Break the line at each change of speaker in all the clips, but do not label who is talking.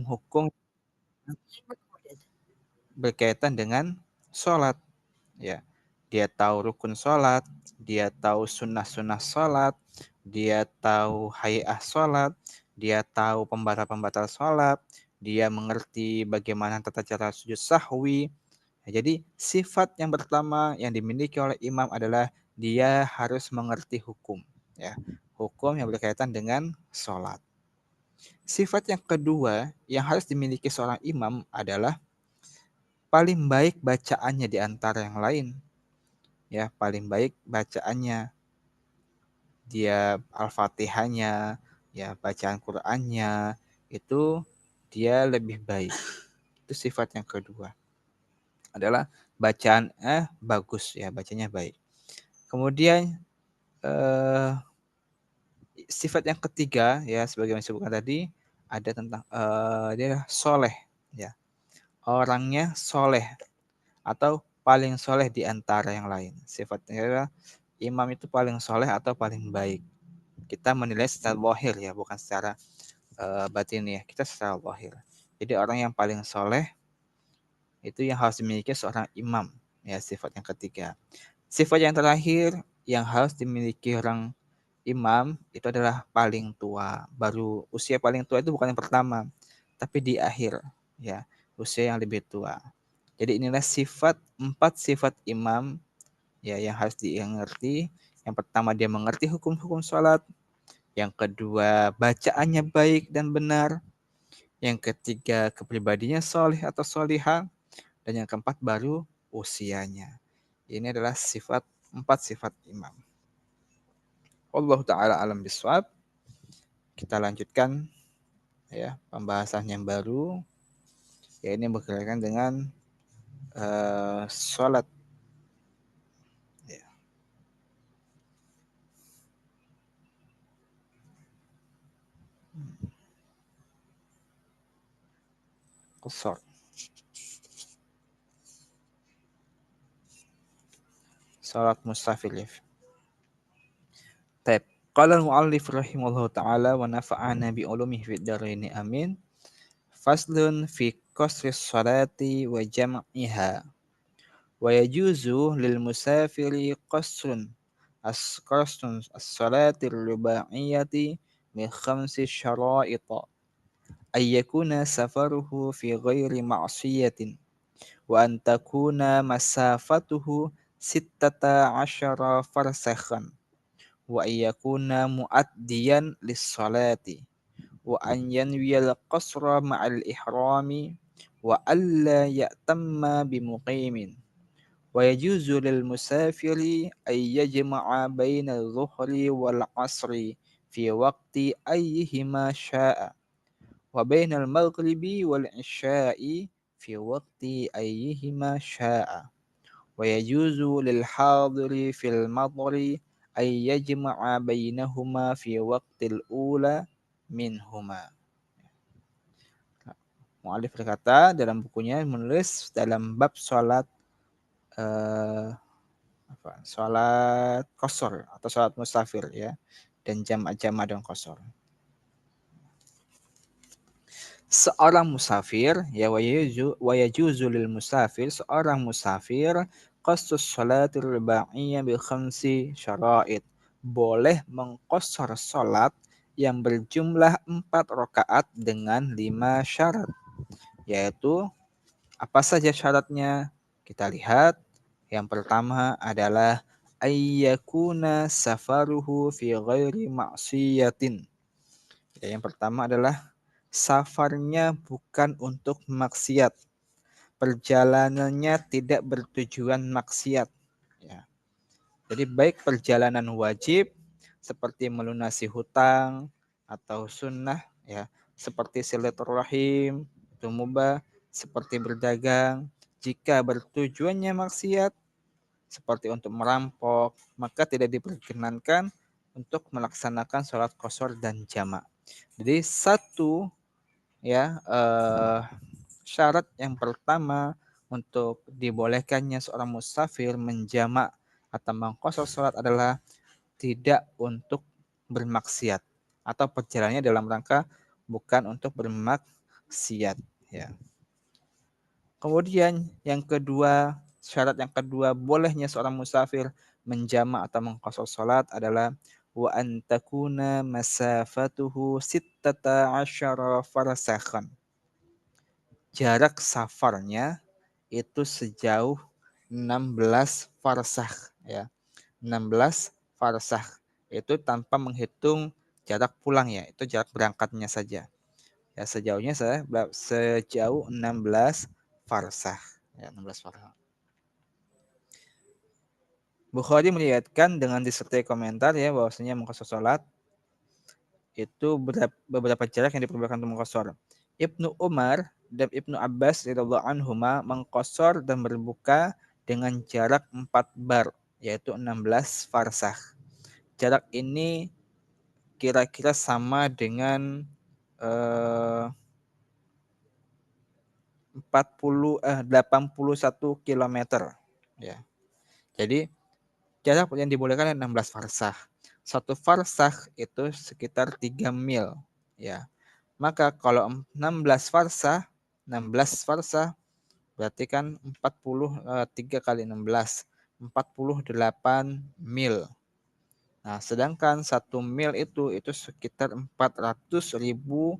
hukum berkaitan dengan sholat. Ya, dia tahu rukun sholat, dia tahu sunnah-sunnah sholat, dia tahu hayah sholat, dia tahu pembatal-pembatal sholat, dia mengerti bagaimana tata cara sujud sahwi. Ya, jadi sifat yang pertama yang dimiliki oleh imam adalah dia harus mengerti hukum. Ya, hukum yang berkaitan dengan sholat. Sifat yang kedua yang harus dimiliki seorang imam adalah paling baik bacaannya di antara yang lain. Ya, paling baik bacaannya, dia Al-Fatihahnya, ya bacaan Qur'annya itu dia lebih baik. Itu sifat yang kedua. Adalah bacaan bagus ya, bacanya baik. Kemudian sifat yang ketiga ya sebagaimana disebutkan tadi ada tentang dia soleh ya. Orangnya soleh atau paling soleh di antara yang lain. Sifatnya adalah imam itu paling soleh atau paling baik. Kita menilai secara zahir ya, bukan secara batin ya. Kita secara zahir. Jadi orang yang paling soleh itu yang harus dimiliki seorang imam. Ya, sifat yang ketiga. Sifat yang terakhir yang harus dimiliki orang imam itu adalah paling tua. Baru usia paling tua itu bukan yang pertama, tapi di akhir ya, usia yang lebih tua. Jadi inilah empat sifat imam ya yang harus dimengerti. Yang pertama dia mengerti hukum-hukum sholat. Yang kedua bacaannya baik dan benar. Yang ketiga kepribadiannya soleh atau solihah. Dan yang keempat baru usianya. Ini adalah empat sifat imam. Allah Ta'ala alam biswab. Kita lanjutkan ya pembahasan yang baru. Ya ini berkaitan dengan sholat. Ya. Qasar. Sholat mustafil. Taib. Qala al-mu'allif rahimahullah ta'ala wa nafa'ana bi'ulumihi fid dharain amin. Faslun fi qasri sholati wa jam'iha. Wa yajuzu lil musafiri qasrun as-salati ar-ruba'iyyati min khamsi syara'ita. Ay yakuna safaruhu fi ghairi ma'siyatin wa an takuna masafatuhu sittata asyara farsakhan wa ayyakuna muaddiyan lis-salati wa an yanwiyal qasra ma'al ihrami wa alla ya'tamma bimuqimin wa yajuzu lil musafiri ay yajma'a baina adh-dhuhri wal 'asri fi waqti ayyihima sya'a wa bainal maghribi wal 'isya'i fi waqti ayyihima sya'a wa yajuzu lil hadiri fil madri ay yajma'a bainahuma fi waqtil ula minhuma. Mu'alif berkata dalam bukunya menulis dalam bab sholat sholat qasar atau sholat musafir ya dan jamak-jamak dan qasar. Seorang musafir ya wa yajuzu lil musafir seorang musafir qassus shalatir ruba'iyyah bi khamsi syara'id boleh mengqasar salat yang berjumlah 4 rakaat dengan 5 syarat yaitu apa saja syaratnya kita lihat yang pertama adalah ayyakuna safaruhu fi ghairi ma'siyatin ya, yang pertama adalah safarnya bukan untuk maksiat. Perjalanannya tidak bertujuan maksiat. Ya. Jadi baik perjalanan wajib seperti melunasi hutang atau sunnah, ya, seperti silaturahim, itu mubah, seperti berdagang. Jika bertujuannya maksiat, seperti untuk merampok, maka tidak diperkenankan untuk melaksanakan sholat qasar dan jamak. Jadi satu ya syarat yang pertama untuk dibolehkannya seorang musafir menjamak atau mengqashar salat adalah tidak untuk bermaksiat atau perjalanannya dalam rangka bukan untuk maksiat, ya. Kemudian yang kedua, syarat yang kedua bolehnya seorang musafir menjamak atau mengqashar salat adalah wa an takuna masafatuhu sittata asyara farsakhan. Jarak safarnya itu sejauh 16 farsakh, ya. 16 farsakh itu tanpa menghitung jarak pulang, ya. Itu jarak berangkatnya saja. Ya, sejauh 16 farsakh. Ya, 16 farsakh. Bukhari meriwayatkan dengan disertai komentar, ya, bahwasanya mengqashar salat itu beberapa jarak yang diperbolehkan untuk mengqashar. Ibnu Umar dan Ibnu Abbas radhiyallahu anhuma mengqashar dan berbuka dengan jarak 4 bar, yaitu 16 farsakh. Jarak ini kira-kira sama dengan 81 kilometer, ya. Jadi jarak yang dibolehkan 16 farsakh. Satu farsakh itu sekitar 3 mil, ya. Maka kalau 16 farsakh, 16 farsakh berarti kan 3 kali 16, 48 mil. Nah, sedangkan 1 mil itu sekitar 400.000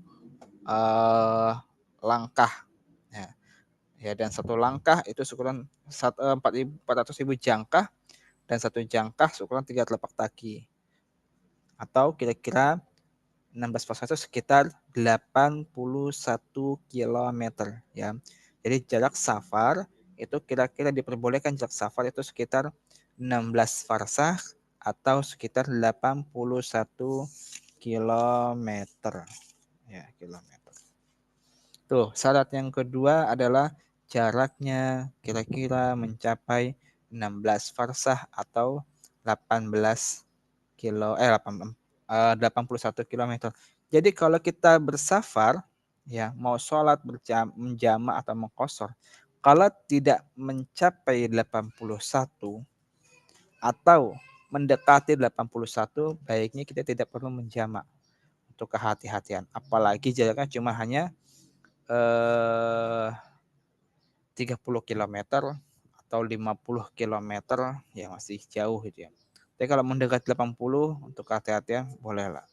langkah. Ya. Ya, dan satu langkah itu seukuran 400.000 jangkah, dan satu jangkah seukuran 3 telapak kaki. Atau kira-kira 16 farsakh itu sekitar 81 kilometer, ya. Jadi jarak safar itu kira-kira diperbolehkan jarak safar itu sekitar 16 farsakh atau sekitar 81 kilometer, ya, kilometer. Tuh, syarat yang kedua adalah jaraknya kira-kira mencapai 16 farsakh atau 18 81 kilometer. Jadi kalau kita bersafar, ya, mau sholat menjamak atau mengqashar, kalau tidak mencapai 81 atau mendekati 81, baiknya kita tidak perlu menjamak untuk kehati-hatian. Apalagi jaraknya cuma hanya 30 kilometer atau 50 kilometer, ya masih jauh gitu, ya. Tapi kalau mendekat 80 untuk hati-hatian bolehlah.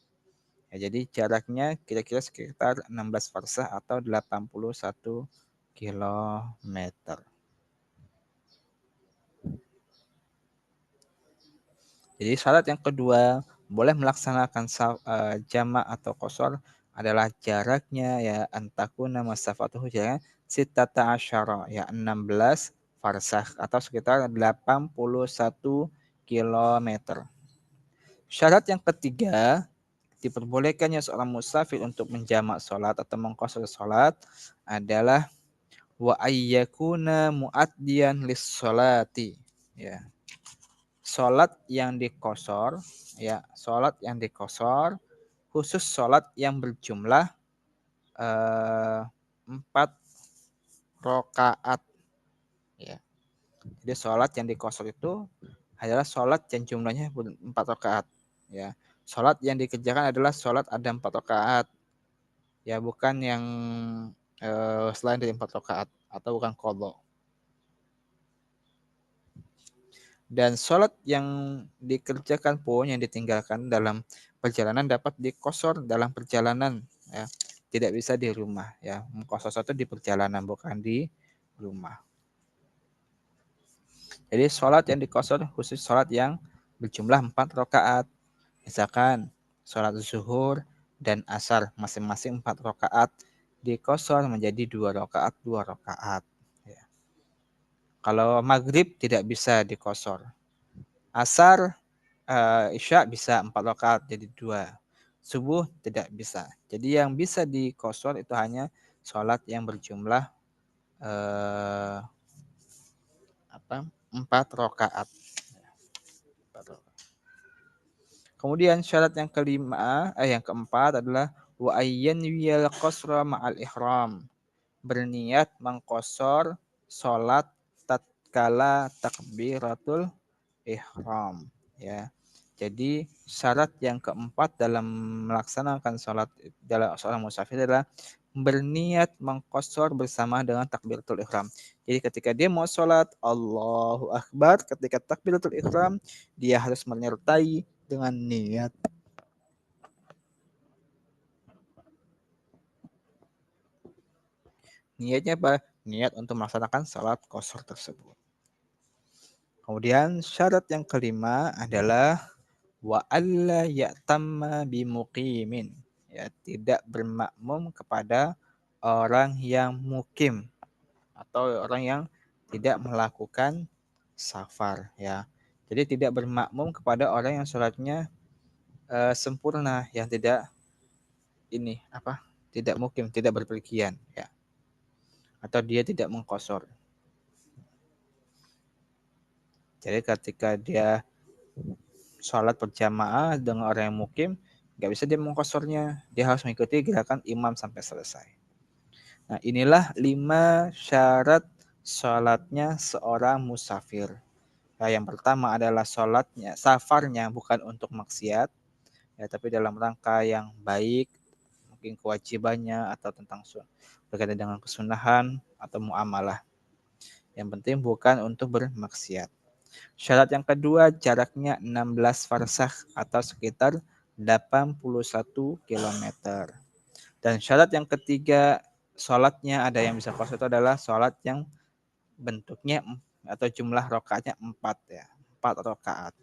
Ya, jadi jaraknya kira-kira sekitar 16 farsakh atau 81 kilometer. Jadi syarat yang kedua boleh melaksanakan jamak atau qashar adalah jaraknya, ya, antakuna masafatuhu jaraknya sittata asyara, ya, 16 farsakh atau sekitar 81 kilometer. Syarat yang ketiga diperbolehkannya seorang musafir untuk menjamak salat atau mengqashar salat adalah wa ayyakuna muaddiyan lis salati, ya. Salat yang diqashar, ya, salat yang diqashar khusus salat yang berjumlah 4 rakaat, ya. Jadi salat yang diqashar itu adalah salat yang jumlahnya 4 rakaat, ya. Salat yang dikerjakan adalah salat ada 4 rakaat, ya, bukan yang selain dari 4 rakaat atau bukan qadha. Dan sholat yang dikerjakan pun yang ditinggalkan dalam perjalanan dapat diqashar dalam perjalanan, ya. Tidak bisa di rumah, ya. Qashar itu di perjalanan bukan di rumah. Jadi sholat yang diqashar khusus sholat yang berjumlah 4 rakaat. Misalkan sholat zuhur dan asar masing-masing 4 rakaat diqashar menjadi 2 rakaat 2 rakaat, ya. Kalau maghrib tidak bisa diqashar. Asar Isya bisa 4 rakaat jadi 2. Subuh tidak bisa. Jadi yang bisa diqashar itu hanya sholat yang berjumlah 4 rakaat. Kemudian syarat yang keempat adalah wa ayyan wiyal qasra ma'al ihram. Berniat mengqashar sholat tatkala takbiratul ihram, ya. Jadi syarat yang keempat dalam melaksanakan sholat dalam seorang musafir adalah berniat mengqashar bersama dengan takbiratul ihram. Jadi ketika dia mau sholat, Allahu Akbar, ketika takbiratul ihram, dia harus menyertai dengan niat. Niatnya apa? Niat untuk melaksanakan sholat qashar tersebut. Kemudian syarat yang kelima adalah wa alla ya'tamma bimuqimin. Ya, tidak bermakmum kepada orang yang mukim atau orang yang tidak melakukan safar ya. Jadi tidak bermakmum kepada orang yang sholatnya sempurna, yang tidak ini apa? Tidak mukim, tidak berpergian ya. Atau dia tidak mengkosor. Jadi ketika dia sholat berjamaah dengan orang yang mukim, nggak bisa dia mengkosornya. Dia harus mengikuti gerakan imam sampai selesai. Nah, inilah 5 syarat sholatnya seorang musafir. Nah, yang pertama adalah sholatnya, safarnya bukan untuk maksiat, ya, tapi dalam rangka yang baik, mungkin kewajibannya atau tentang berkaitan dengan kesunahan atau muamalah. Yang penting bukan untuk bermaksiat. Syarat yang kedua, jaraknya 16 farsakh atau sekitar 81 kilometer. Dan syarat yang ketiga, sholatnya ada yang bisa kosong itu adalah sholat yang bentuknya atau jumlah rakaatnya 4 ya, 4 rakaat.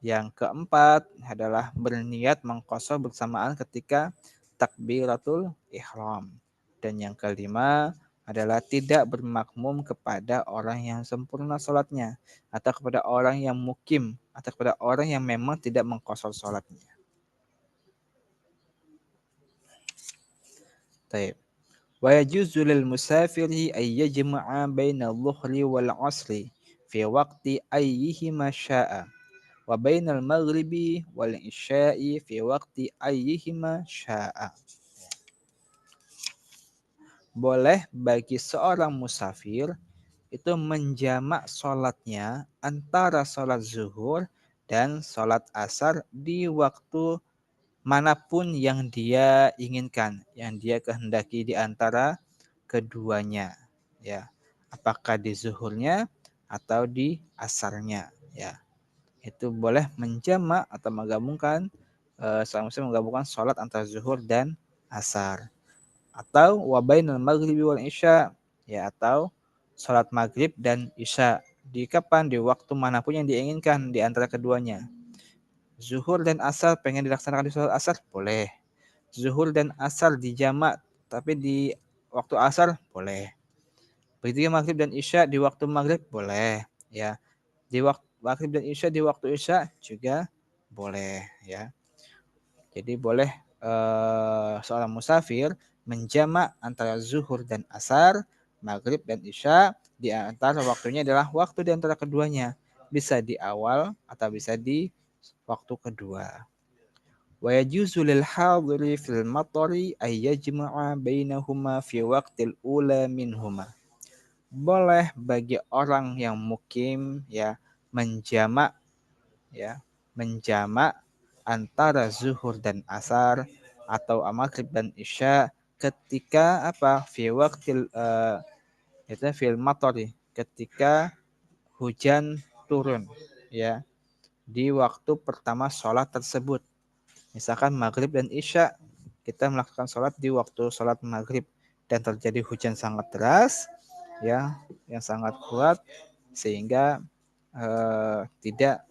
Yang keempat adalah berniat mengqashar bersamaan ketika takbiratul ihram. Dan yang kelima adalah tidak bermakmum kepada orang yang sempurna sholatnya, atau kepada orang yang mukim, atau kepada orang yang memang tidak mengqashar sholatnya. Taib. Wa yajuzu lil musafiri ay yajma'a baina dhuhri wal 'asri fi waqti ayyihima sya'a wa bainal maghribi wal isya'i fi waqti ayyihima sya'a. Boleh bagi seorang musafir itu menjamak sholatnya antara sholat zuhur dan sholat asar di waktu manapun yang dia inginkan, yang dia kehendaki di antara keduanya, ya. Apakah di zuhurnya atau di asarnya, ya. Itu boleh menjamak atau menggabungkan seorang muslim menggabungkan sholat antara zuhur dan asar, atau wabainal maghrib wal isya, ya, atau sholat maghrib dan isya di kapan, di waktu manapun yang diinginkan di antara keduanya. Zuhur dan asar pengen dilaksanakan di sholat asar boleh, zuhur dan asar dijamak tapi di waktu asar boleh, begitu maghrib dan isya di waktu maghrib boleh, ya, di waktu maghrib dan isya di waktu isya juga boleh, ya. Jadi boleh seorang musafir menjamak antara zuhur dan asar, maghrib dan isya, di antara waktunya adalah waktu di antara keduanya. Bisa di awal atau bisa di waktu kedua. Wa yajuzu lil hadiri fil matari ay yajma'a bainahuma fi waqtil ula minhuma. Boleh bagi orang yang mukim ya menjamak, ya, menjamak antara zuhur dan asar atau maghrib dan isya ketika apa, fi waqtil itu fil matori, ketika hujan turun, ya, di waktu pertama sholat tersebut. Misalkan maghrib dan isya, kita melakukan sholat di waktu sholat maghrib dan terjadi hujan sangat deras, ya, yang sangat kuat, sehingga tidak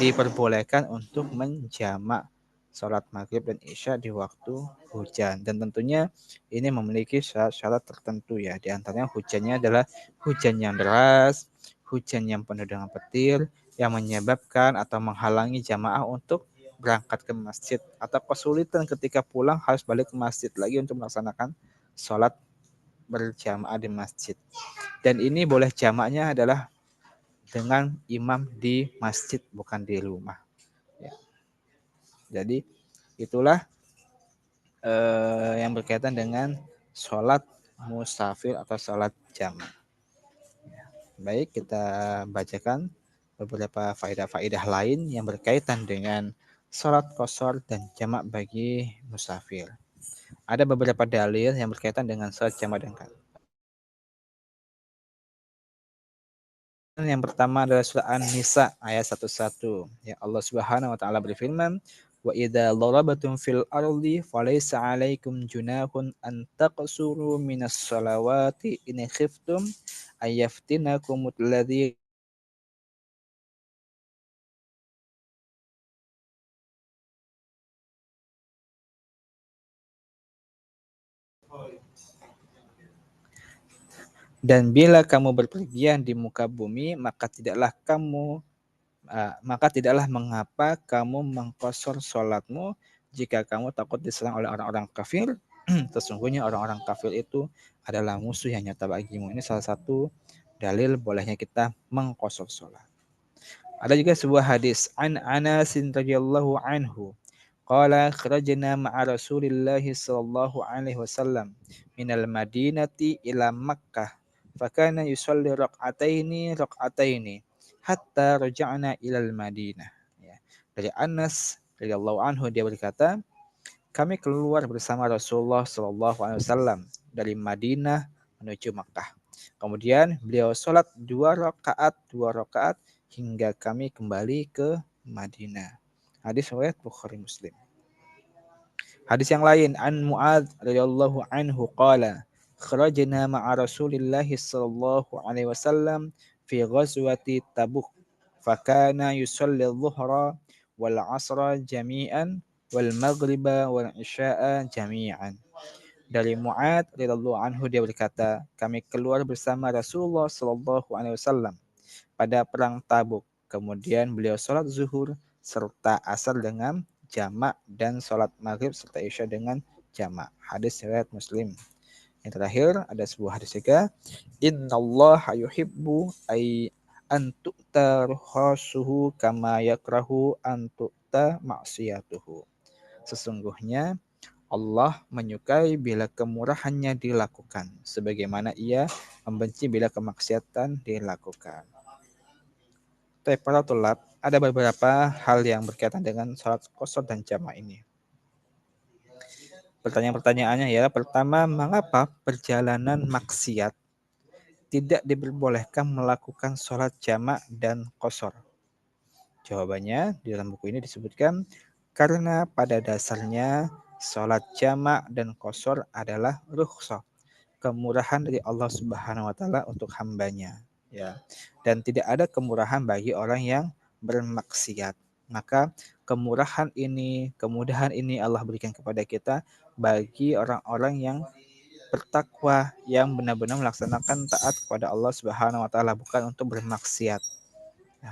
diperbolehkan untuk menjamak sholat maghrib dan isya di waktu hujan. Dan tentunya ini memiliki syarat-syarat tertentu, ya. Di antaranya hujannya adalah hujan yang deras, hujan yang penuh dengan petir, yang menyebabkan atau menghalangi jamaah untuk berangkat ke masjid, atau kesulitan ketika pulang harus balik ke masjid lagi untuk melaksanakan sholat berjamaah di masjid. Dan ini boleh jamaknya adalah dengan imam di masjid, bukan di rumah. Ya. Jadi itulah yang berkaitan dengan sholat musafir atau sholat jamaah. Baik, kita bacakan beberapa faedah-faedah lain yang berkaitan dengan sholat qashar dan jamak bagi musafir. Ada beberapa dalil yang berkaitan dengan salat jamak dan qasar. Yang pertama adalah surah An-Nisa ayat 11. Ya, Allah Subhanahu wa taala berfirman, "Wa idza darabatum fil ardi falaysa 'alaikum junahun an taqsuru minas salawati in khiftum ayaftinakumul ladzi." Dan bila kamu berpergian di muka bumi, maka tidaklah mengapa kamu mengqashar salatmu jika kamu takut diserang oleh orang-orang kafir. Sesungguhnya orang-orang kafir itu adalah musuh yang nyata bagimu. Ini salah satu dalil bolehnya kita mengqashar salat. Ada juga sebuah hadis an Anas radhiyallahu anhu. Qala kharajna ma'a Rasulillah sallallahu alaihi wasallam minal Madinati ila Makkah. Fakana yusalli raq'ataini hatta raja'na ilal Madinah. Ya. Dari Anas radhiyallahu anhu dia berkata, kami keluar bersama Rasulullah sallallahu alaihi wasallam dari Madinah menuju Makkah. Kemudian beliau sholat dua rakaat hingga kami kembali ke Madinah. Hadis riwayat Bukhari Muslim. Hadis yang lain an Muadz radhiyallahu anhu qala kharajna ma'a Rasulillah sallallahu alaihi wasallam fi ghazwati Tabuk fakana yusalli adh-dhuhra wal 'asra jami'an wal maghriba wal isya'a jami'an. Dari Mu'ad radhiyallahu anhu dia berkata, kami keluar bersama Rasulullah sallallahu alaihi wasallam pada perang Tabuk. Kemudian beliau sholat zuhur serta asar dengan jamak dan sholat maghrib serta isya dengan jamak. Hadis riwayat Muslim. Yang terakhir ada sebuah hadis juga. Innallaha yuhibbu an tu'ta ruhasuhu kama yakrahu an tu'ta maksiyatuhu. Sesungguhnya Allah menyukai bila kemurahannya dilakukan, sebagaimana ia membenci bila kemaksiatan dilakukan. Para tulab, ada beberapa hal yang berkaitan dengan salat qashar dan jamak ini. Pertanyaan-pertanyaannya ya, pertama, mengapa perjalanan maksiat tidak diperbolehkan melakukan salat jamak dan qashar? Jawabannya di dalam buku ini disebutkan karena pada dasarnya salat jamak dan qashar adalah rukhsah, kemurahan dari Allah Subhanahu wa taala untuk hambanya, ya. Dan tidak ada kemurahan bagi orang yang bermaksiat. Maka kemudahan ini Allah berikan kepada kita bagi orang-orang yang bertakwa, yang benar-benar melaksanakan taat kepada Allah Subhanahu wa taala, bukan untuk bermaksiat. Nah,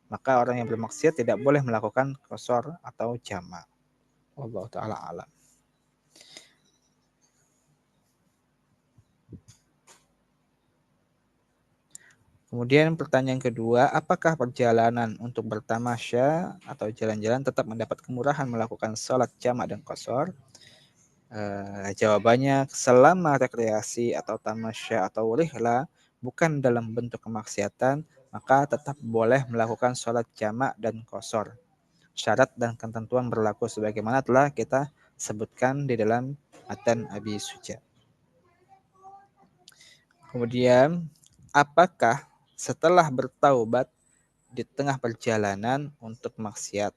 maka orang yang bermaksiat tidak boleh melakukan qashar atau jamak. Allah taala alam. Kemudian pertanyaan kedua, apakah perjalanan untuk bertamasya atau jalan-jalan tetap mendapat kemurahan melakukan sholat jamak dan qashar? Jawabannya, selama rekreasi atau tamasya atau rihla bukan dalam bentuk kemaksiatan, maka tetap boleh melakukan sholat jamak dan qashar. Syarat dan ketentuan berlaku sebagaimana telah kita sebutkan di dalam Matan Abi Suja. Kemudian, apakah setelah bertaubat di tengah perjalanan untuk maksiat,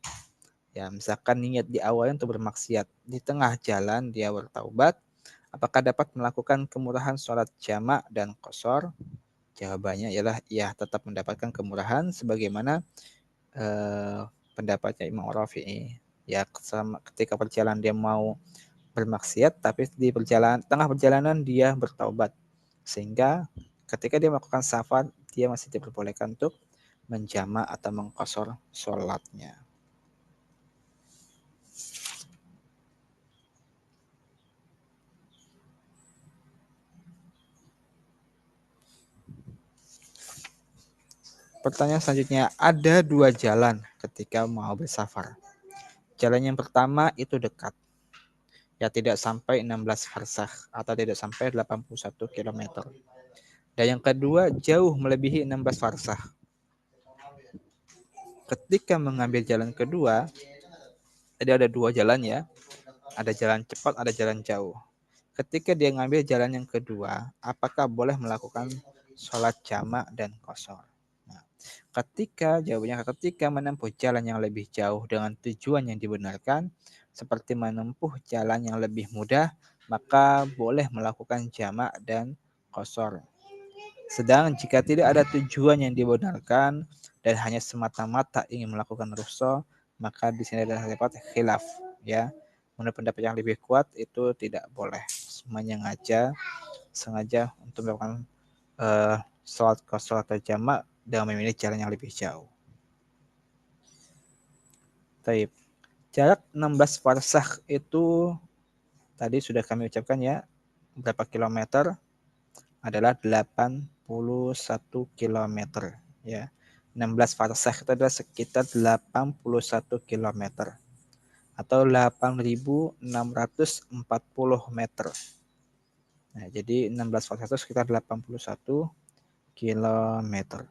ya misalkan niat di awalnya untuk bermaksiat, di tengah jalan dia bertaubat, apakah dapat melakukan kemurahan sholat jamak dan qashar? Jawabannya ialah iya, tetap mendapatkan kemurahan sebagaimana pendapatnya Imam Rafi'i. Ya, ketika perjalanan dia mau bermaksiat, tapi di tengah perjalanan dia bertaubat, sehingga ketika dia melakukan safar, dia masih diperbolehkan untuk menjamak atau mengqashar sholatnya. Pertanyaan selanjutnya, ada dua jalan ketika mau bersafar. Jalan yang pertama itu dekat, ya tidak sampai 16 farsakh atau tidak sampai 81 km. Dan yang kedua jauh melebihi 16 farsakh. Ketika mengambil jalan kedua, jadi ada dua jalan ya. Ada jalan cepat, ada jalan jauh. Ketika dia ngambil jalan yang kedua, apakah boleh melakukan sholat jamak dan qashar? Nah, ketika menempuh jalan yang lebih jauh dengan tujuan yang dibenarkan, seperti menempuh jalan yang lebih mudah, maka boleh melakukan jamak dan qashar. Sedang jika tidak ada tujuan yang dibenarkan dan hanya semata-mata ingin melakukan rukhsah, maka di sini adalah terdapat khilaf, ya. Menurut pendapat yang lebih kuat itu tidak boleh sengaja untuk melakukan sholat qashar atau jamak dengan memilih jalan yang lebih jauh. Taib. Jarak 16 farsakh itu tadi sudah kami ucapkan ya, berapa kilometer? Adalah 81 kilometer, ya. 16 farsakh itu adalah sekitar 81 kilometer atau 8.640 meter. Nah, jadi 16 farsakh itu sekitar 81 kilometer.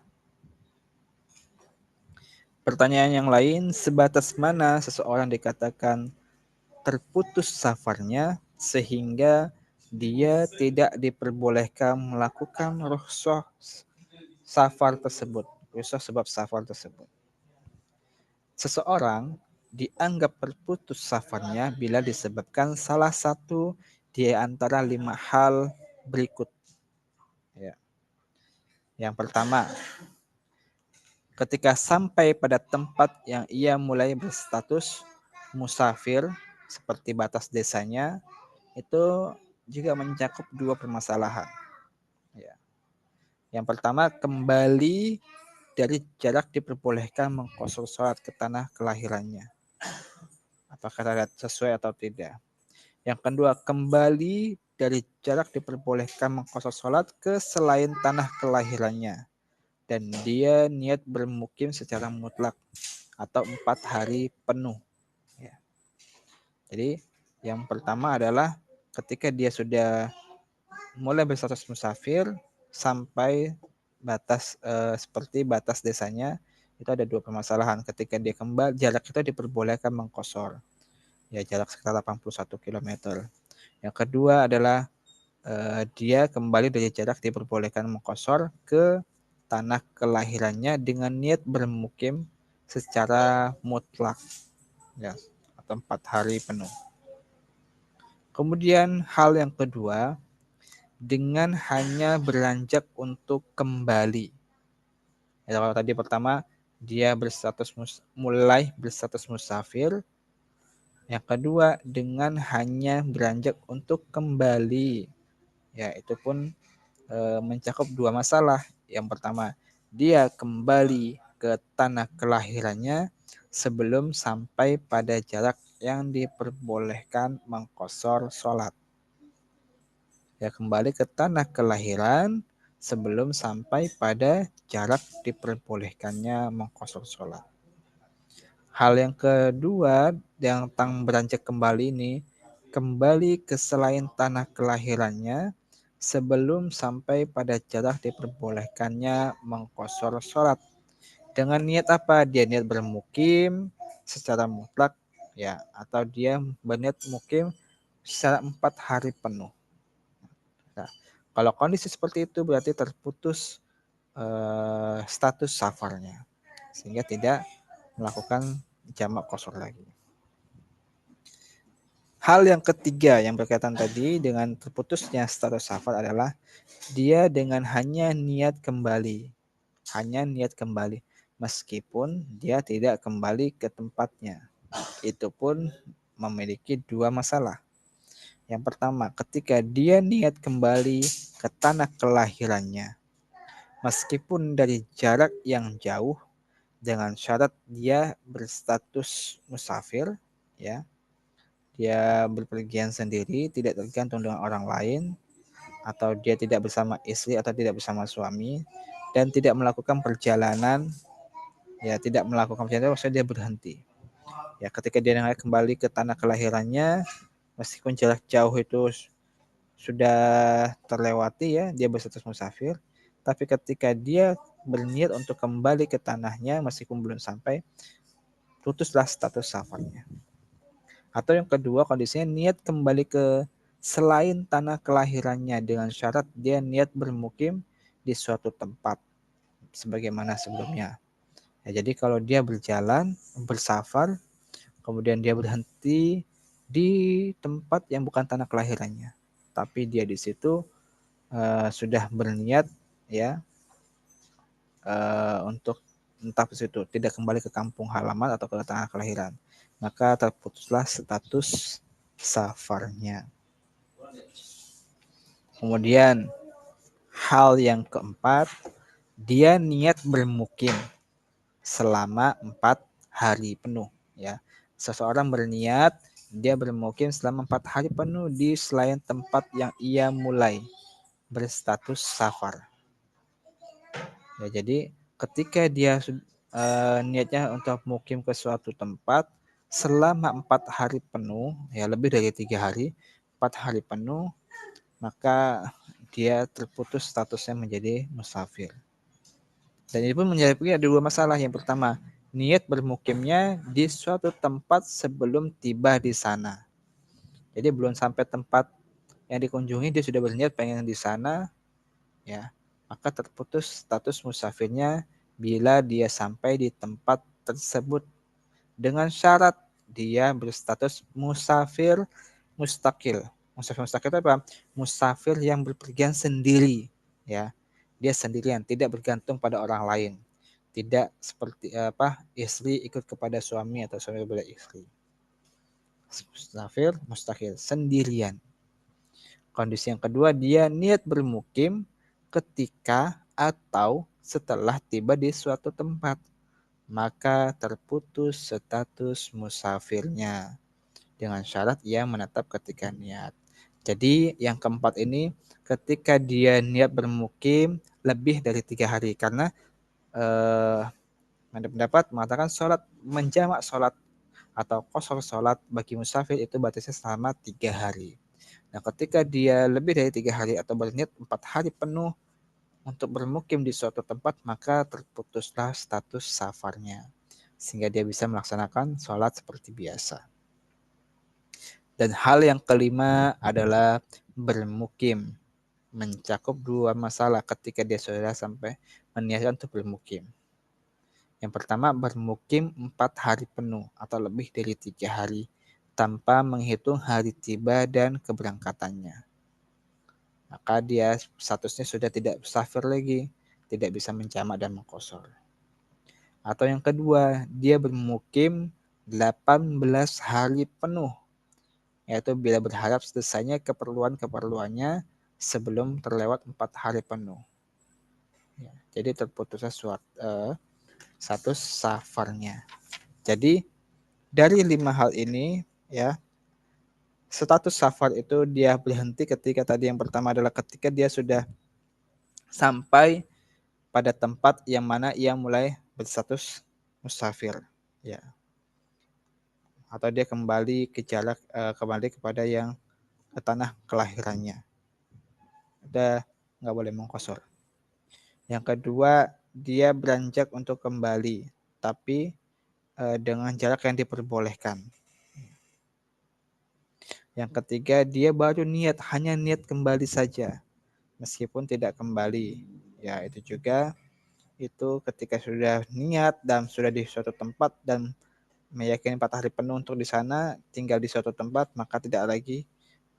Pertanyaan yang lain, sebatas mana seseorang dikatakan terputus safarnya sehingga dia tidak diperbolehkan melakukan rukhsah safar tersebut, rukhsah sebab safar tersebut. Seseorang dianggap terputus safarnya bila disebabkan salah satu di antara 5 hal berikut. Ya. Yang pertama, ketika sampai pada tempat yang ia mulai berstatus musafir seperti batas desanya, itu juga mencakup dua permasalahan. Ya. Yang pertama, kembali dari jarak diperbolehkan mengqashar sholat ke tanah kelahirannya. Apakah sesuai atau tidak. Yang kedua, kembali dari jarak diperbolehkan mengqashar sholat ke selain tanah kelahirannya. Dan dia niat bermukim secara mutlak atau 4 hari penuh. Ya. Jadi yang pertama adalah ketika dia sudah mulai berstatus musafir sampai batas seperti batas desanya, itu ada dua permasalahan. Ketika dia kembali, jarak itu diperbolehkan mengqashar. Ya, jarak sekitar 81 km. Yang kedua adalah dia kembali dari jarak diperbolehkan mengqashar ke tanah kelahirannya dengan niat bermukim secara mutlak, ya, atau 4 hari penuh. Kemudian hal yang kedua, dengan hanya beranjak untuk kembali. Ya, kalau tadi pertama dia mulai berstatus musafir. Yang kedua dengan hanya beranjak untuk kembali. Ya, itu pun mencakup dua masalah. Yang pertama, dia kembali ke tanah kelahirannya sebelum sampai pada jarak yang diperbolehkan mengqashar sholat. Ya, kembali ke tanah kelahiran sebelum sampai pada jarak diperbolehkannya mengqashar sholat. Hal yang kedua yang tentang beranjak kembali ini, kembali ke selain tanah kelahirannya sebelum sampai pada jarak diperbolehkannya mengqashar sholat. Dengan niat apa? Dia niat bermukim secara mutlak, ya, atau dia berniat mukim secara 4 hari penuh. Nah, kalau kondisi seperti itu berarti terputus status safarnya, sehingga tidak melakukan jamak qashar lagi. Hal yang ketiga yang berkaitan tadi dengan terputusnya status safar adalah dia dengan hanya niat kembali. Hanya niat kembali. Meskipun dia tidak kembali ke tempatnya. Itu pun memiliki dua masalah. Yang pertama, ketika dia niat kembali ke tanah kelahirannya, meskipun dari jarak yang jauh, dengan syarat dia berstatus musafir, ya, dia berpergian sendiri, tidak tergantung dengan orang lain, atau dia tidak bersama istri atau tidak bersama suami, dan tidak melakukan perjalanan, ya, tidak melakukan perjalanan, maksudnya dia berhenti. Ya, ketika dia kembali ke tanah kelahirannya, meskipun jarak jauh itu sudah terlewati, ya, dia berstatus musafir, tapi ketika dia berniat untuk kembali ke tanahnya meskipun belum sampai, putuslah status safarnya. Atau yang kedua kondisinya niat kembali ke selain tanah kelahirannya dengan syarat dia niat bermukim di suatu tempat sebagaimana sebelumnya. Ya, jadi kalau dia berjalan, bersafar, kemudian dia berhenti di tempat yang bukan tanah kelahirannya, tapi dia di situ sudah berniat ya untuk entah ke situ tidak kembali ke kampung halaman atau ke tanah kelahiran, maka terputuslah status safarnya. Kemudian hal yang keempat, dia niat bermukim selama 4 hari penuh ya. Seseorang berniat dia bermukim selama 4 hari penuh di selain tempat yang ia mulai berstatus safar. Ya, jadi ketika dia niatnya untuk mukim ke suatu tempat selama 4 hari penuh, ya lebih dari 3 hari, 4 hari penuh, maka dia terputus statusnya menjadi musafir. Dan ini pun menjadi ada dua masalah. Yang pertama, niat bermukimnya di suatu tempat sebelum tiba di sana. Jadi belum sampai tempat yang dikunjungi dia sudah berniat pengen di sana, ya. Maka terputus status musafirnya bila dia sampai di tempat tersebut dengan syarat dia berstatus musafir mustakil. Musafir mustakil itu apa? Musafir yang berpergian sendiri, ya. Dia sendirian, tidak bergantung pada orang lain. Tidak seperti istri ikut kepada suami atau suami kepada istri. Musafir mustakil, sendirian. Kondisi yang kedua, dia niat bermukim ketika atau setelah tiba di suatu tempat, maka terputus status musafirnya dengan syarat ia menetap ketika niat. Jadi yang keempat ini ketika dia niat bermukim lebih dari 3 hari, karena ada pendapat mengatakan sholat menjamak sholat atau qashar sholat bagi musafir itu batasnya selama 3 hari. Nah, ketika dia lebih dari 3 hari atau berniat 4 hari penuh untuk bermukim di suatu tempat, maka terputuslah status safarnya sehingga dia bisa melaksanakan sholat seperti biasa. Dan hal yang kelima adalah bermukim, mencakup dua masalah ketika dia sudah sampai meniatkan untuk bermukim. Yang pertama, bermukim 4 hari penuh atau lebih dari 3 hari tanpa menghitung hari tiba dan keberangkatannya. Maka dia statusnya sudah tidak musafir lagi, tidak bisa menjamak dan mengqashar. Atau yang kedua, dia bermukim 18 hari penuh, yaitu bila berharap selesainya keperluan-keperluannya sebelum terlewat 4 hari penuh. Ya, jadi terputusnya status safarnya. Jadi dari 5 hal ini ya, status safar itu dia berhenti ketika tadi yang pertama adalah ketika dia sudah sampai pada tempat yang mana ia mulai berstatus musafir, ya. Atau dia kembali ke kembali kepada yang ke tanah kelahirannya. Udah nggak boleh mengkosor. Yang kedua, dia beranjak untuk kembali, tapi dengan jarak yang diperbolehkan. Yang ketiga, dia baru niat, hanya niat kembali saja, meskipun tidak kembali. Ya, itu juga itu ketika sudah niat dan sudah di suatu tempat dan meyakini 4 hari penuh untuk di sana, tinggal di suatu tempat, maka tidak lagi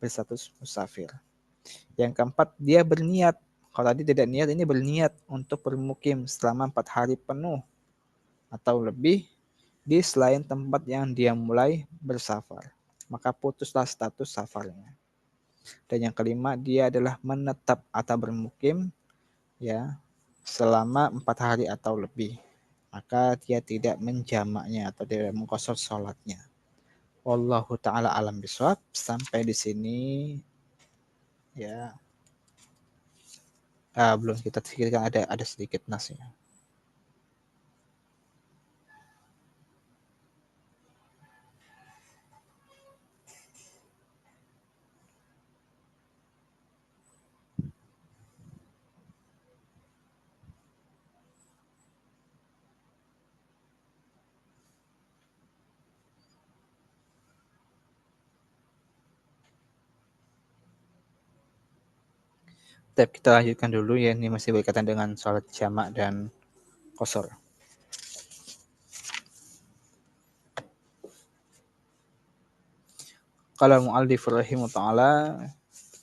berstatus musafir. Yang keempat, dia berniat. Kalau tadi tidak niat, ini berniat untuk bermukim selama 4 hari penuh atau lebih di selain tempat yang dia mulai bersafar. Maka putuslah status safarnya. Dan yang kelima, dia adalah menetap atau bermukim ya selama 4 hari atau lebih. Maka dia tidak menjamaknya atau tidak mengqashar sholatnya. Wallahu taala alam bisawab. Sampai di sini ya. Belum kita pikirkan ada sedikit nasnya. Tapi kita lanjutkan dulu ya, ini masih berkaitan dengan sholat jamak dan qasar. Qala al-mu'allif rahimahullah ta'ala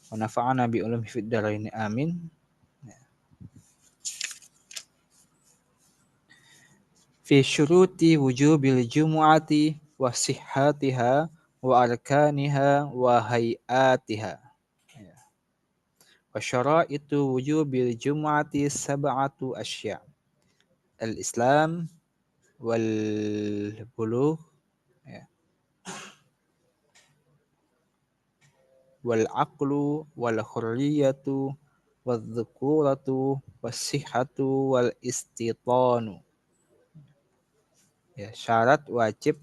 wa nafa'ana bi ulumi fid dharain amin. Fi syuruti wujubil jumu'ati wa sihhatiha wa arkaniha wa hayatiha. Wa syara'itu wujubil jumu'ati sab'atu asya'. Al-Islam wal bulugh ya, wal aqlu wal hurriyatu wal dhukuratu was sihhatu wal istitanu. Ya, syarat wajib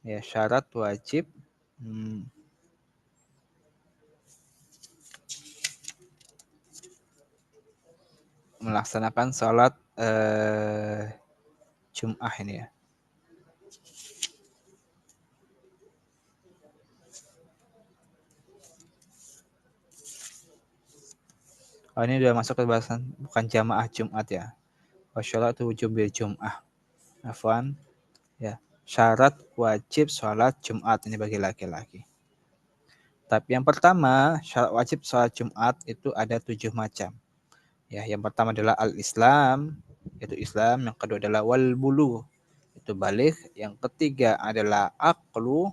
ya, syarat wajib hmm, melaksanakan sholat Jum'ah ini ya. Oh, ini udah masuk ke bahasan bukan jamaah Jumat ya. Wasyolatu wujubil Jum'ah. Afwan ya. Syarat wajib sholat Jumat ini bagi laki-laki. Tapi yang pertama, syarat wajib sholat Jumat itu ada 7 macam. Ya, yang pertama adalah al-Islam, yaitu Islam. Yang kedua adalah wal bulu, itu balik. Yang ketiga adalah aqlu,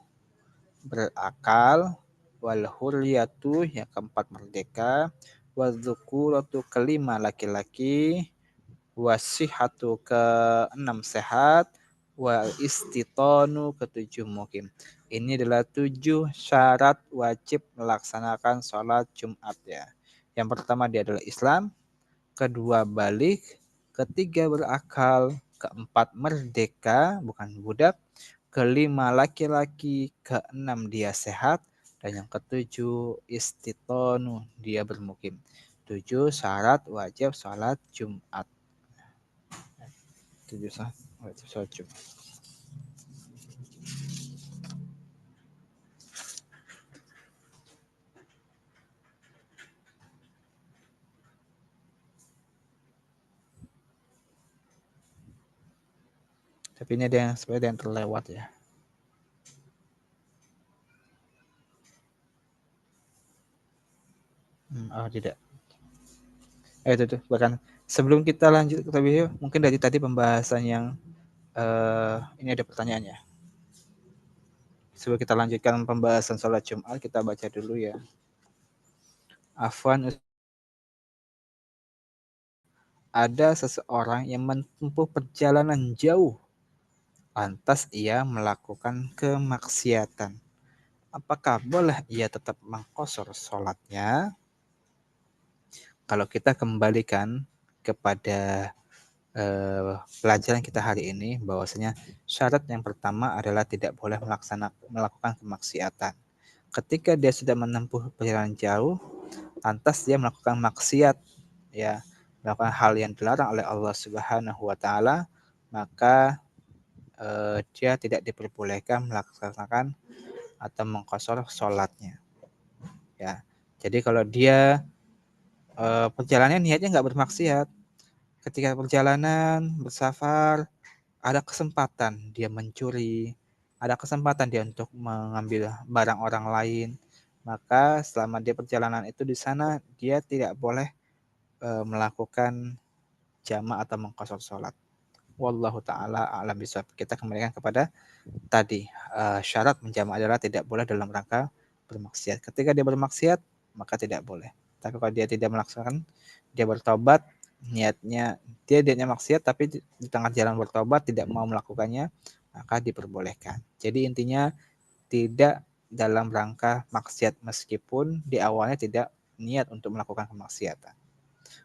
berakal. Wal hurriyatu, yang keempat merdeka. Wal dzukuratu, kelima laki-laki. Wasihatu, keenam sehat. Wal istitonu, ketujuh mukim. Ini adalah 7 syarat wajib melaksanakan sholat Jumat ya. Yang pertama dia adalah Islam, kedua balik, ketiga berakal, keempat merdeka bukan budak, kelima laki-laki, keenam dia sehat, dan yang ketujuh istitonu, dia bermukim. 7 syarat wajib sholat Jumat. 7 syarat wajib sholat Jumat. Tapi ini ada yang sebenarnya yang terlewat ya. Oh tidak. Itu tuh bahkan sebelum kita lanjut ke video, mungkin dari tadi pembahasan yang ini ada pertanyaannya. Sebelum kita lanjutkan pembahasan sholat Jumat, kita baca dulu ya. Afwan, ada seseorang yang menempuh perjalanan jauh, lantas ia melakukan kemaksiatan. Apakah boleh ia tetap mengqashar sholatnya? Kalau kita kembalikan kepada pelajaran kita hari ini, bahwasanya syarat yang pertama adalah tidak boleh melakukan kemaksiatan. Ketika dia sudah menempuh perjalanan jauh, lantas dia melakukan maksiat, ya, melakukan hal yang dilarang oleh Allah Subhanahu wa taala, maka dia tidak diperbolehkan melaksanakan atau mengqashar sholatnya. Ya. Jadi kalau dia perjalanannya niatnya nggak bermaksiat, ketika perjalanan bersafar ada kesempatan dia mencuri, ada kesempatan dia untuk mengambil barang orang lain, maka selama dia perjalanan itu di sana dia tidak boleh melakukan jamak atau mengqashar sholat. Wallahu taala a'lam bishawab. Kita kembalikan kepada tadi, syarat menjamak adalah tidak boleh dalam rangka bermaksiat. Ketika dia bermaksiat maka tidak boleh. Tapi kalau dia tidak melaksanakan, dia bertobat, niatnya maksiat tapi di tengah jalan bertobat tidak mau melakukannya, maka diperbolehkan. Jadi intinya tidak dalam rangka maksiat meskipun di awalnya tidak niat untuk melakukan kemaksiatan.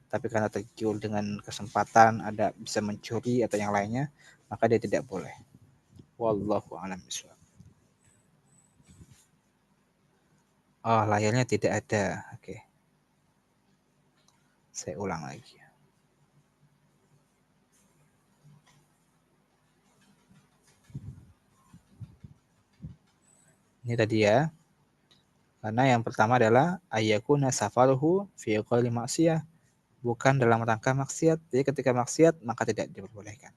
Tapi karena tergiur dengan kesempatan ada bisa mencuri atau yang lainnya, maka dia tidak boleh. Wallahu a'lam bishawab. Oh, layarnya tidak ada. Oke. Saya ulang lagi. Ini tadi ya. Karena yang pertama adalah ayyakuna safaruhu fi ghairi maksiyah, bukan dalam rangka maksiat. Jadi ketika maksiat maka tidak diperbolehkan.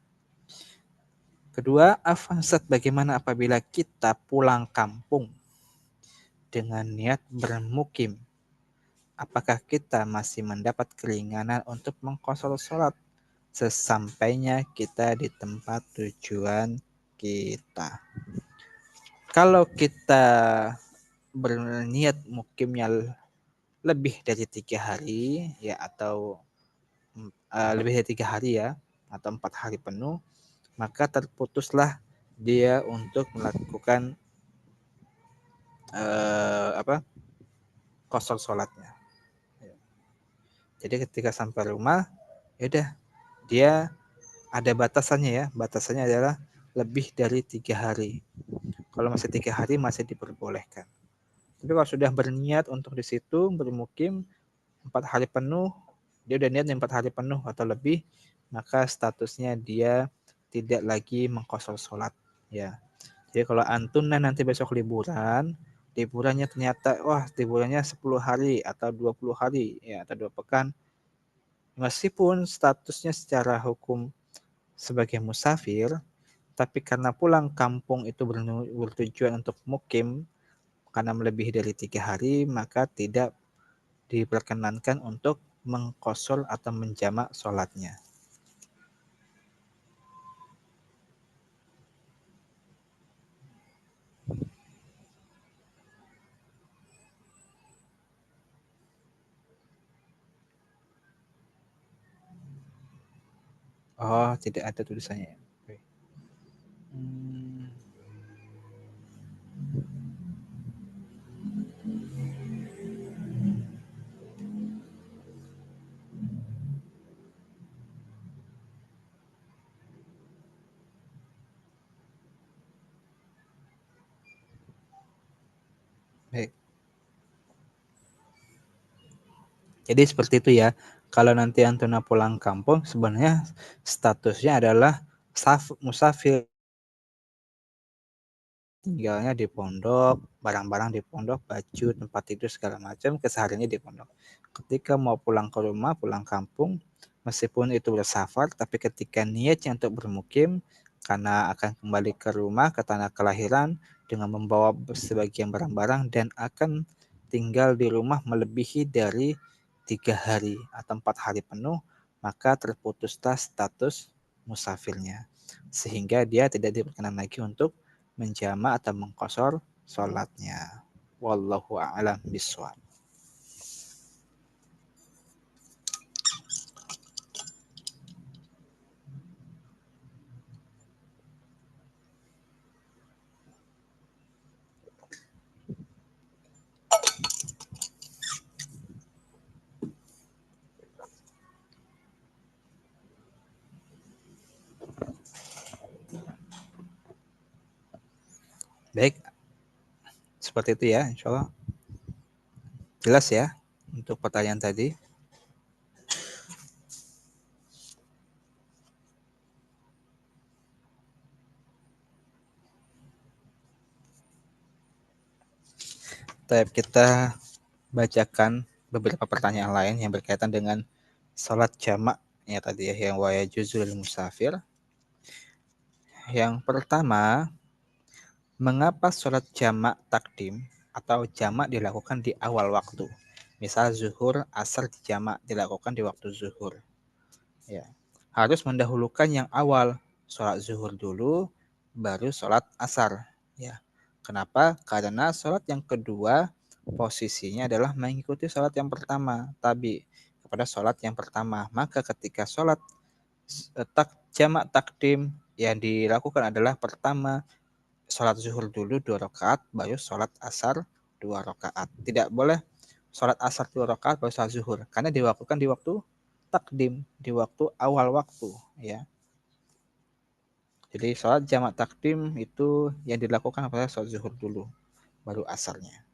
Kedua, afansat bagaimana apabila kita pulang kampung dengan niat bermukim? Apakah kita masih mendapat keringanan untuk mengqashar salat sesampainya kita di tempat tujuan kita? Kalau kita berniat mukimnya lebih dari 3 hari ya, atau lebih dari 3 hari ya, atau 4 hari penuh, maka terputuslah dia untuk melakukan qashar sholatnya. Jadi ketika sampai rumah, ya udah, dia ada batasannya ya. Batasannya adalah lebih dari 3 hari. Kalau masih 3 hari masih diperbolehkan. Tapi kalau sudah berniat untuk di situ bermukim 4 hari penuh, dia udah niat 4 hari penuh atau lebih, maka statusnya dia tidak lagi mengqashar sholat ya. Jadi kalau antun nanti besok liburannya ternyata liburannya 10 hari atau 20 hari ya, atau 2 pekan, meskipun statusnya secara hukum sebagai musafir, tapi karena pulang kampung itu bertujuan untuk mukim karena melebihi dari 3 hari, maka tidak diperkenankan untuk mengqashar atau menjamak sholatnya. Oh, tidak ada tulisannya. Oke. Hmm, baik. Jadi seperti itu ya. Kalau nanti Antuna pulang kampung, sebenarnya statusnya adalah musafir, tinggalnya di pondok, barang-barang di pondok, baju, tempat tidur segala macam, kesehariannya di pondok. Ketika mau pulang ke rumah, pulang kampung, meskipun itu bersafar, tapi ketika niatnya untuk bermukim, karena akan kembali ke rumah, ke tanah kelahiran, dengan membawa sebagian barang-barang dan akan tinggal di rumah melebihi dari 3 hari atau 4 hari penuh, maka terputuslah status musafirnya, sehingga dia tidak diperkenan lagi untuk menjamak atau mengqashar sholatnya. Wallahu a'lam bishawab. Baik, seperti itu ya, insya Allah jelas ya untuk pertanyaan tadi. Kita bacakan beberapa pertanyaan lain yang berkaitan dengan sholat jamak ya tadi ya, yang wa yajuzul musafir. Yang pertama, mengapa sholat jamak takdim atau jamak dilakukan di awal waktu? Misal zuhur, asar jamak dilakukan di waktu zuhur. Ya, harus mendahulukan yang awal, sholat zuhur dulu, baru sholat asar. Ya, kenapa? Karena sholat yang kedua posisinya adalah mengikuti sholat yang pertama, tabi kepada sholat yang pertama. Maka ketika sholat jamak takdim yang dilakukan adalah pertama sholat zuhur dulu 2 rakaat, baru sholat asar 2 rakaat. Tidak boleh sholat asar 2 rakaat baru sholat zuhur, karena dilakukan di waktu takdim, di waktu awal waktu ya. Jadi sholat jamak takdim itu yang dilakukan pada sholat zuhur dulu, baru asarnya.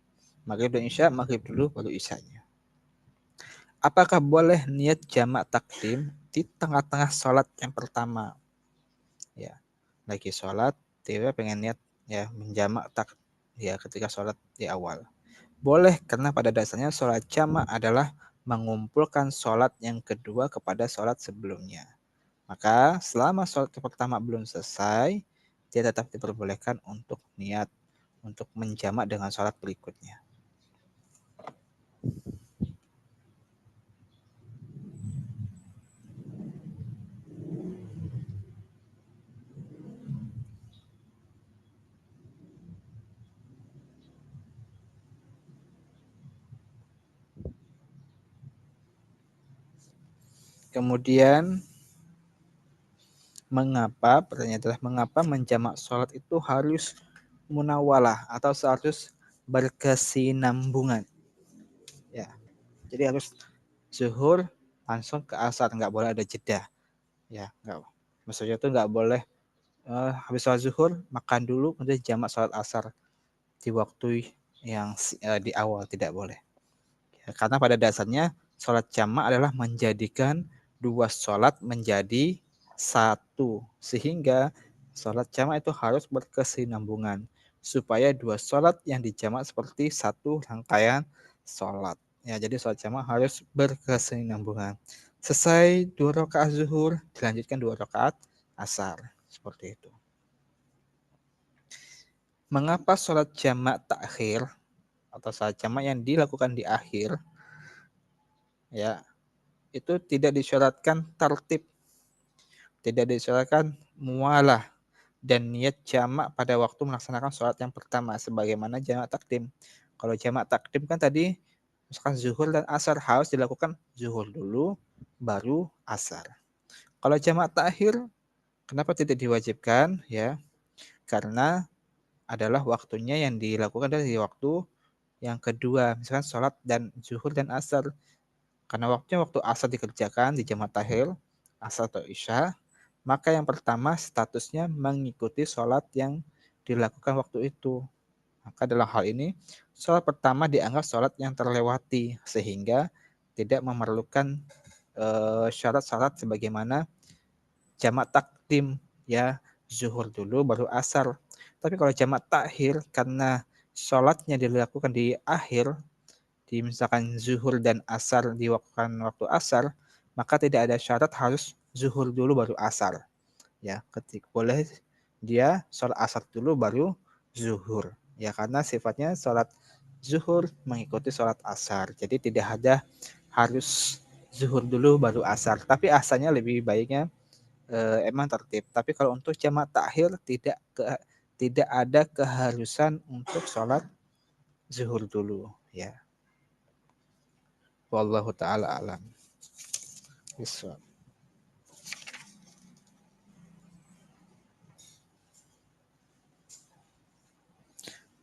Maghrib dan isya, maghrib dulu baru isyanya. Apakah boleh niat jamak takdim di tengah-tengah sholat yang pertama? Ya, lagi sholat, tiba pengen niat ya menjamak tak ya ketika sholat di awal. Boleh, karena pada dasarnya sholat jamak adalah mengumpulkan sholat yang kedua kepada sholat sebelumnya. Maka selama sholat pertama belum selesai, dia tetap diperbolehkan untuk niat untuk menjamak dengan sholat berikutnya. Kemudian pertanyaan adalah mengapa menjamak sholat itu harus munawalah atau harus berkesinambungan? Ya, jadi harus zuhur langsung ke asar, nggak boleh ada jeda. Ya, nggak. Maksudnya itu nggak boleh habis sholat zuhur makan dulu kemudian jamak sholat asar di waktu yang di awal, tidak boleh. Ya, karena pada dasarnya sholat jamak adalah menjadikan dua sholat menjadi satu. Sehingga sholat jamak itu harus berkesinambungan. Supaya dua sholat yang dijamak seperti satu rangkaian sholat. Ya, jadi sholat jamak harus berkesinambungan. Selesai 2 rakaat zuhur, dilanjutkan 2 rakaat asar. Seperti itu. Mengapa sholat jamak takhir atau sholat jamak yang dilakukan di akhir, ya, itu tidak disyaratkan tertib, tidak disyaratkan mualah dan niat jamak pada waktu melaksanakan sholat yang pertama sebagaimana jamak takdim. Kalau jamak takdim kan tadi misalkan zuhur dan asar harus dilakukan zuhur dulu baru asar. Kalau jamak takhir kenapa tidak diwajibkan? Ya, karena adalah waktunya yang dilakukan dari waktu yang kedua, misalkan sholat dan zuhur dan asar. Karena waktunya waktu asar dikerjakan di jamak takhir, asar atau isya, maka yang pertama statusnya mengikuti sholat yang dilakukan waktu itu. Maka dalam hal ini, sholat pertama dianggap sholat yang terlewati, sehingga tidak memerlukan syarat-syarat sebagaimana jamak takdim, ya, zuhur dulu baru asar. Tapi kalau jamak takhir, karena sholatnya dilakukan di akhir, di misalkan zuhur dan asar diwaktukan waktu asar, maka tidak ada syarat harus zuhur dulu baru asar. Ya, ketika boleh dia sholat asar dulu baru zuhur. Ya, karena sifatnya sholat zuhur mengikuti sholat asar. Jadi tidak ada harus zuhur dulu baru asar. Tapi asalnya lebih baiknya emang tertib. Tapi kalau untuk jamak takhir tidak ada keharusan untuk sholat zuhur dulu. Ya, wallahu taala alam. Bisa.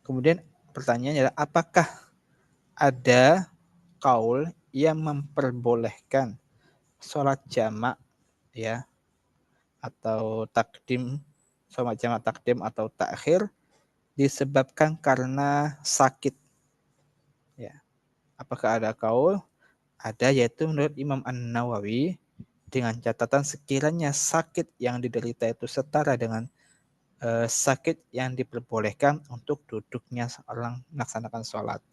Kemudian pertanyaannya adalah apakah ada kaul yang memperbolehkan sholat jamak, ya, atau takdim, sholat jamak takdim atau takhir disebabkan karena sakit, ya? Apakah ada kaul? Ada, yaitu menurut Imam An-Nawawi, dengan catatan sekiranya sakit yang diderita itu setara dengan sakit yang diperbolehkan untuk duduknya seorang melaksanakan sholat.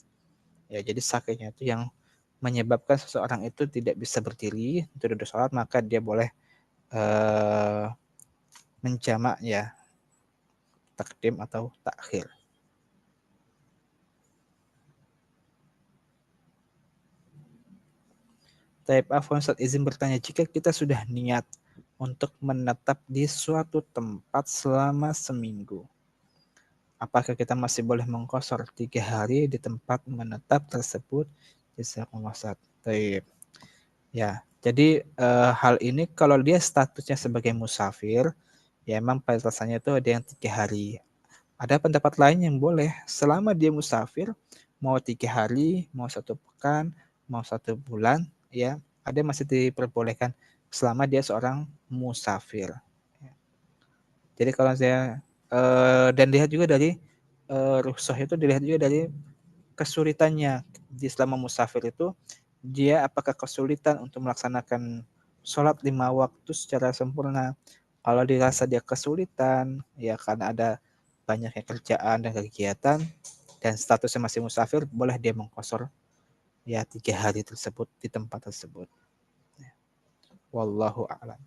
Ya, jadi sakitnya itu yang menyebabkan seseorang itu tidak bisa berdiri untuk duduk sholat, maka dia boleh menjamak, ya, takdim atau takhir. Taib Afwan Ustaz izin bertanya, jika kita sudah niat untuk menetap di suatu tempat selama seminggu, apakah kita masih boleh mengkosor 3 hari di tempat menetap tersebut? Jazakumullah Ustaz. Taib. Ya, jadi hal ini kalau dia statusnya sebagai musafir, ya memang batasannya itu ada yang 3 hari. Ada pendapat lain yang boleh selama dia musafir, mau 3 hari, mau 1 pekan, mau 1 bulan, ya ada masih diperbolehkan selama dia seorang musafir. Jadi kalau saya dan lihat juga dari rukhsah itu dilihat juga dari kesulitannya di selama musafir itu, dia apakah kesulitan untuk melaksanakan sholat 5 waktu secara sempurna. Kalau dirasa dia kesulitan, ya karena ada banyaknya kerjaan dan kegiatan, dan statusnya masih musafir, boleh dia mengqashar ya 3 hari tersebut di tempat tersebut. Wallahu a'lam.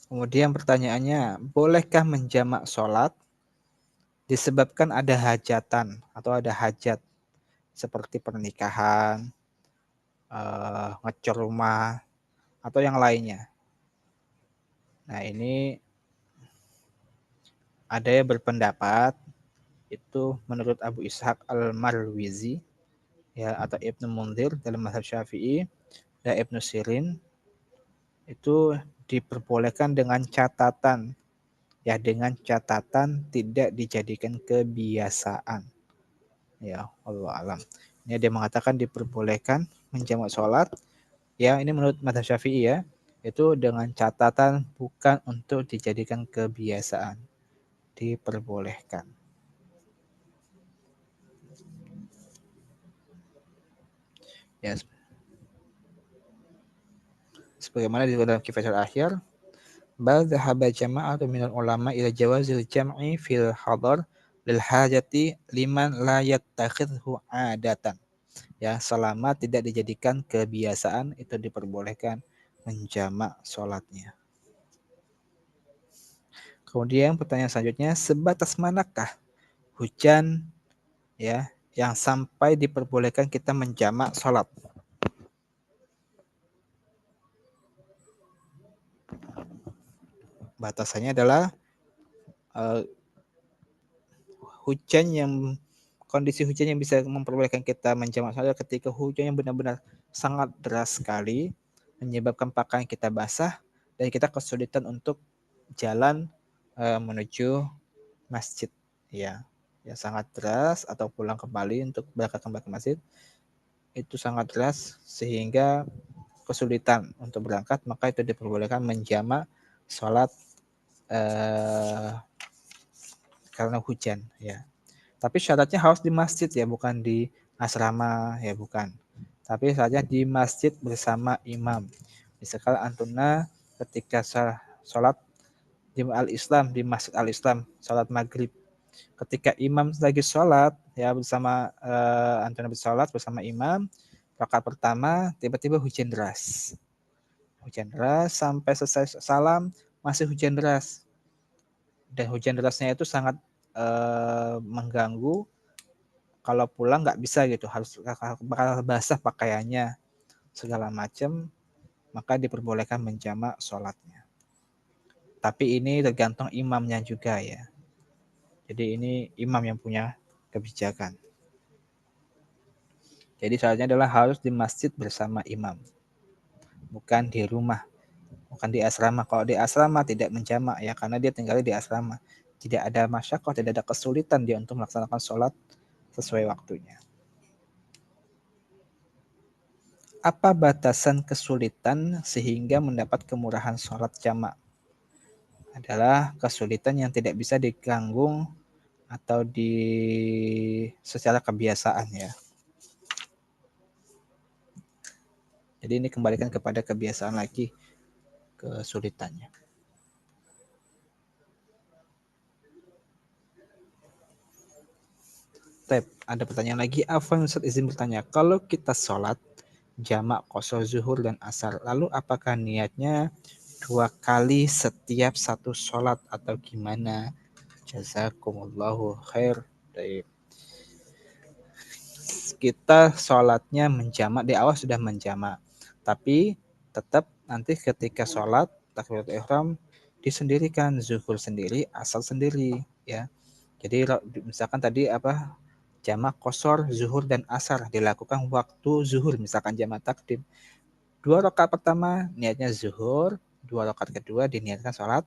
Kemudian pertanyaannya, bolehkah menjamak sholat disebabkan ada hajatan atau ada hajat seperti pernikahan, ngecor rumah, atau yang lainnya? Nah, ini ada yang berpendapat itu menurut Abu Ishaq Al-Marwizi ya atau Ibnu Munzir dalam mazhab Syafi'i dan Ibnu Sirin itu diperbolehkan dengan catatan ya, dengan catatan tidak dijadikan kebiasaan. Ya, Allah alam. Ini dia mengatakan diperbolehkan menjamak sholat. Ya, ini menurut mazhab Syafi'i ya. Itu dengan catatan bukan untuk dijadikan kebiasaan. Diperbolehkan. Ya, sebagaimana di dalam Kifayatul Akhir, bal dhahaba jama'atu minal ulama ila jawazil jam'i fil hadar lil hajati liman la yattakhidhu adatan. Ya, selama tidak dijadikan kebiasaan itu diperbolehkan menjamak sholatnya. Kemudian pertanyaan selanjutnya, sebatas manakah hujan ya yang sampai diperbolehkan kita menjamak sholat? Batasannya adalah uh, hujan yang kondisi hujan yang bisa memperbolehkan kita menjamak sholat ketika hujan yang benar-benar sangat deras sekali menyebabkan pakaian kita basah dan kita kesulitan untuk jalan menuju masjid ya, yang sangat deras atau pulang kembali untuk berangkat kembali ke masjid itu sangat deras sehingga kesulitan untuk berangkat, maka itu diperbolehkan menjamak sholat karena hujan ya. Tapi syaratnya harus di masjid ya, bukan di asrama ya, bukan. Tapi saja di masjid bersama imam. Misalkan antuna ketika sholat di Al-Islam, di Masjid Al-Islam, sholat maghrib. Ketika imam lagi sholat ya bersama antuna bersolat bersama imam, rakaat pertama tiba-tiba hujan deras. Hujan deras sampai selesai salam masih hujan deras. Dan hujan derasnya itu sangat mengganggu, kalau pulang nggak bisa gitu, harus bakal basah pakaiannya segala macam, maka diperbolehkan menjamak sholatnya. Tapi ini tergantung imamnya juga ya. Jadi ini imam yang punya kebijakan. Jadi syaratnya adalah harus di masjid bersama imam, bukan di rumah, bukan di asrama. Kalau di asrama tidak menjamak ya, karena dia tinggal di asrama. Tidak ada masyakoh, tidak ada kesulitan dia untuk melaksanakan sholat sesuai waktunya. Apa batasan kesulitan sehingga mendapat kemurahan sholat jamak? Adalah kesulitan yang tidak bisa diganggu atau secara kebiasaan ya. Jadi ini kembalikan kepada kebiasaan lagi kesulitannya. Ada pertanyaan lagi. Afwan Ustaz izin bertanya. Kalau kita sholat jamak qashar zuhur dan asar, lalu apakah niatnya 2 kali setiap satu sholat atau gimana? Jazakumullahu khair. Kita sholatnya menjamak, di awal sudah menjamak, tapi tetap nanti ketika sholat takbiratul ihram disendirikan, zuhur sendiri, asar sendiri ya. Jadi misalkan tadi jamak qashar zuhur dan asar dilakukan waktu zuhur, misalkan jamak takdim, 2 rakaat pertama niatnya zuhur, 2 rakaat kedua diniatkan sholat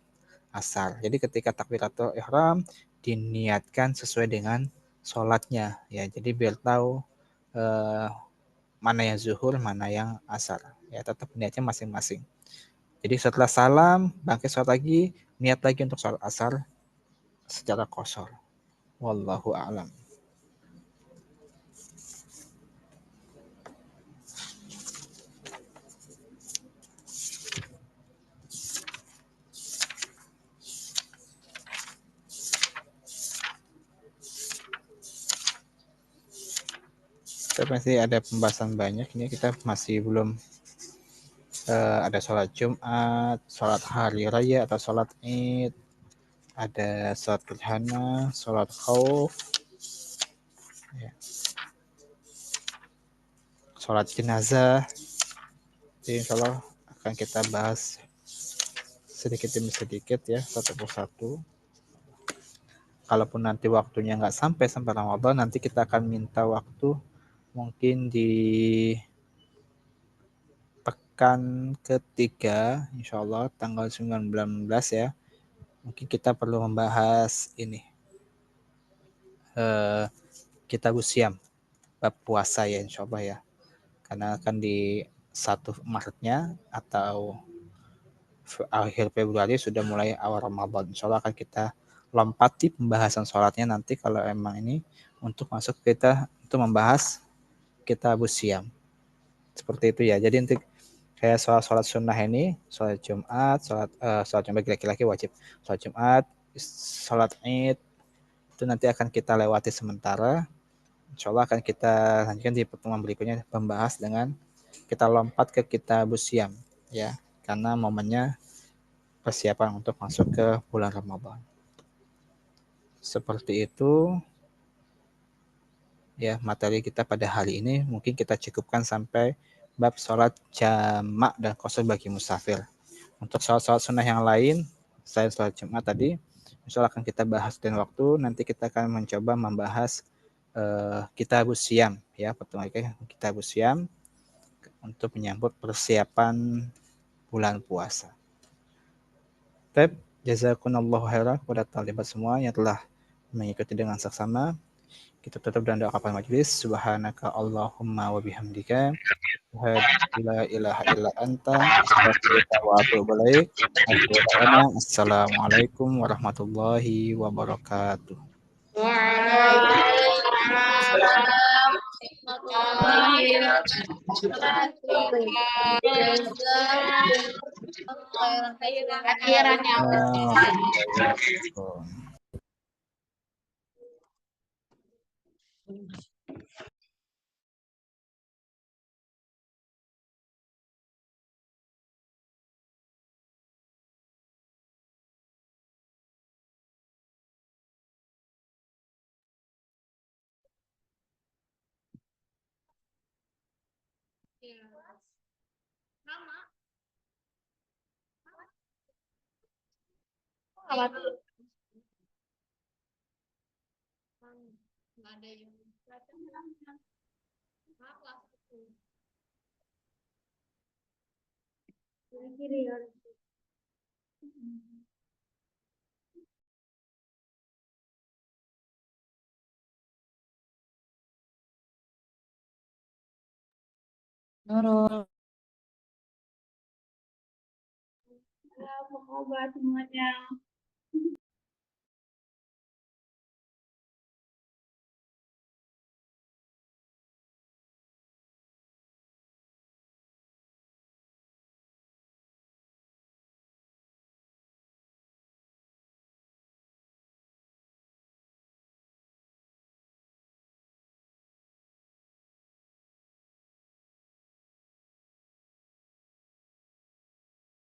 asar. Jadi ketika takbiratul ihram diniatkan sesuai dengan sholatnya ya. Jadi biar tahu mana yang zuhur, mana yang asar. Ya tetap niatnya masing-masing. Jadi setelah salam, bangkit sholat lagi, niat lagi untuk sholat asar secara qashar. Wallahu a'lam. Pasti ada pembahasan banyak. Ini kita masih belum ada sholat Jumat, sholat hari raya atau sholat Id, ada sholat gerhana, sholat khauf, ya, sholat jenazah. Jadi insya Allah akan kita bahas sedikit demi sedikit ya, satu persatu. Kalaupun nanti waktunya nggak sampai Ramadan, nanti kita akan minta waktu mungkin di pekan ketiga, insya Allah tanggal 19 ya. Mungkin kita perlu membahas ini, kitab Usiam, bab puasa ya insya Allah ya. Karena akan di 1 Maretnya atau akhir Februari sudah mulai awal Ramadan. Insya Allah akan kita lompati pembahasan sholatnya nanti kalau emang ini untuk masuk kita untuk membahas kitab Usiam. Seperti itu ya. Jadi untuk kayak sholat sunnah ini, sholat Jumat, sholat Jumat laki-laki wajib, sholat Jumat, sholat Id, itu nanti akan kita lewati sementara. Insya Allah akan kita lanjutkan di pertemuan berikutnya membahas dengan kita lompat ke kitab Siam ya, karena momennya persiapan untuk masuk ke bulan Ramadan. Seperti itu ya materi kita pada hari ini. Mungkin kita cukupkan sampai bab sholat jamak dan qasar bagi musafir. Untuk sholat-sholat sunnah yang lain, selain sholat Jumat tadi, insya Allah akan kita bahas dan waktu. Nanti kita akan mencoba membahas kitab Siam ya, pertemuan kitab Siam untuk menyambut persiapan bulan puasa. Baik, jazakumullahu khairan kepada talibat semua yang telah mengikuti dengan saksama. Kita tutup dengan doa kapan majelis. Subhanaka Allahumma wa bihamdika. La ilaha illa anta astaghfiruka wa atubu ilaik. Assalamualaikum warahmatullahi wabarakatuh.
Waalaikumsalam warahmatullahi wabarakatuh. Nurul. Apa kabar semuanya?